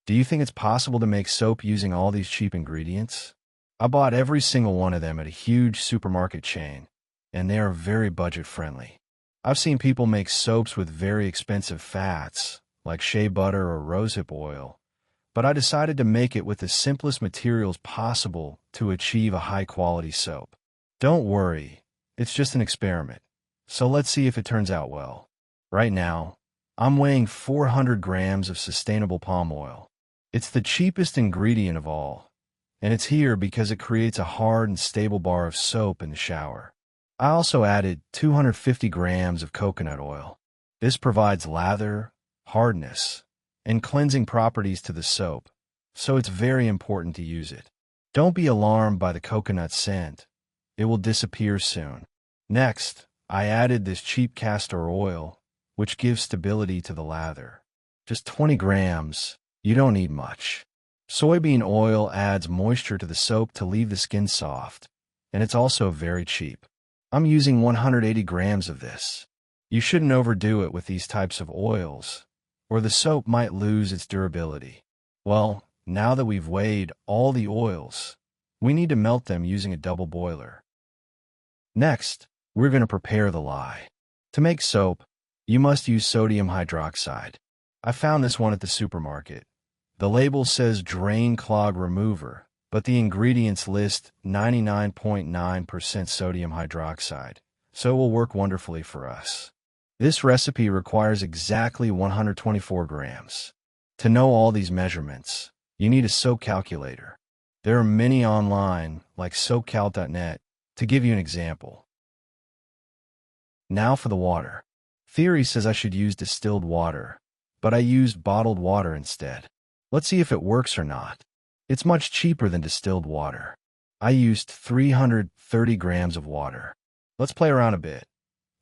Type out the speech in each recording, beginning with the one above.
Do you think it's possible to make soap using all these cheap ingredients? I bought every single one of them at a huge supermarket chain, and they are very budget-friendly. I've seen people make soaps with very expensive fats, like shea butter or rosehip oil, but I decided to make it with the simplest materials possible to achieve a high-quality soap. Don't worry, it's just an experiment, so let's see if it turns out well. Right now, I'm weighing 400 grams of sustainable palm oil. It's the cheapest ingredient of all, and it's here because it creates a hard and stable bar of soap in the shower. I also added 250 grams of coconut oil. This provides lather, hardness, and cleansing properties to the soap, so it's very important to use it. Don't be alarmed by the coconut scent. It will disappear soon. Next, I added this cheap castor oil, which gives stability to the lather. Just 20 grams. You don't need much. Soybean oil adds moisture to the soap to leave the skin soft, and it's also very cheap. I'm using 180 grams of this. You shouldn't overdo it with these types of oils, or the soap might lose its durability. Well, now that we've weighed all the oils, we need to melt them using a double boiler. Next, we're going to prepare the lye. To make soap, you must use sodium hydroxide. I found this one at the supermarket. The label says drain clog remover, but the ingredients list 99.9% sodium hydroxide, so it will work wonderfully for us. This recipe requires exactly 124 grams. To know all these measurements, you need a soap calculator. There are many online, like soapcal.net, to give you an example. Now for the water. Theory says I should use distilled water, but I used bottled water instead. Let's see if it works or not. It's much cheaper than distilled water. I used 330 grams of water. Let's play around a bit.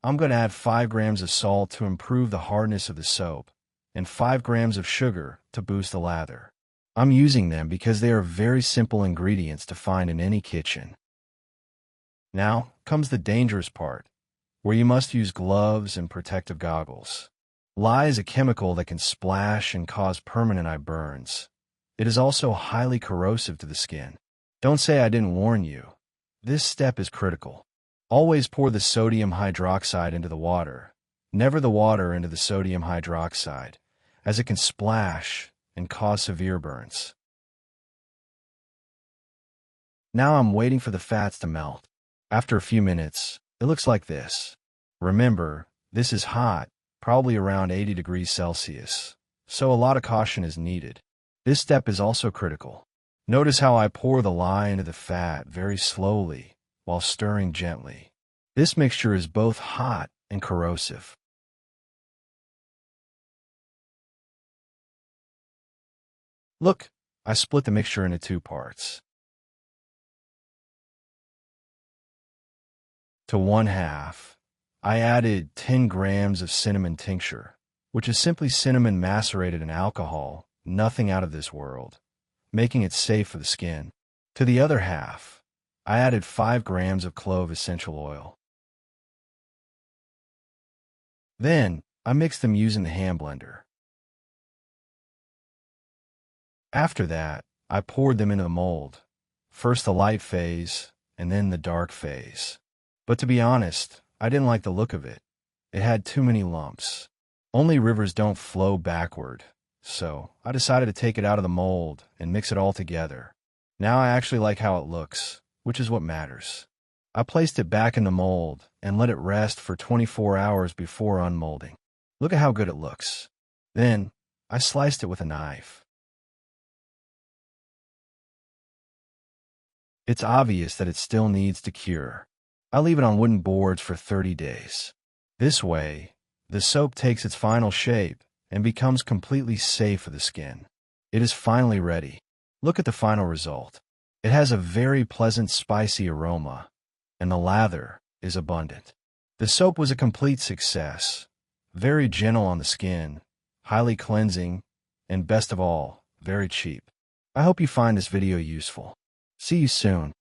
I'm going to add 5 grams of salt to improve the hardness of the soap, and 5 grams of sugar to boost the lather. I'm using them because they are very simple ingredients to find in any kitchen. Now comes the dangerous part, where you must use gloves and protective goggles. Lye is a chemical that can splash and cause permanent eye burns. It is also highly corrosive to the skin. Don't say I didn't warn you. This step is critical. Always pour the sodium hydroxide into the water, never the water into the sodium hydroxide, as it can splash and cause severe burns. Now I'm waiting for the fats to melt. After a few minutes, it looks like this. Remember, this is hot, probably around 80 degrees Celsius, so a lot of caution is needed. This step is also critical. Notice how I pour the lye into the fat very slowly while stirring gently. This mixture is both hot and corrosive. Look, I split the mixture into 2 parts. To 1/2, I added 10 grams of cinnamon tincture, which is simply cinnamon macerated in alcohol, nothing out of this world, making it safe for the skin. To the other half, I added 5 grams of clove essential oil. Then, I mixed them using the hand blender. After that, I poured them into the mold, first the light phase, and then the dark phase. But to be honest, I didn't like the look of it. It had too many lumps. Only rivers don't flow backward, so I decided to take it out of the mold and mix it all together. Now I actually like how it looks, which is what matters. I placed it back in the mold and let it rest for 24 hours before unmolding. Look at how good it looks. Then, I sliced it with a knife. It's obvious that it still needs to cure. I leave it on wooden boards for 30 days. This way, the soap takes its final shape and becomes completely safe for the skin. It is finally ready. Look at the final result. It has a very pleasant spicy aroma, and the lather is abundant. The soap was a complete success, very gentle on the skin, highly cleansing, and best of all, very cheap. I hope you find this video useful. See you soon.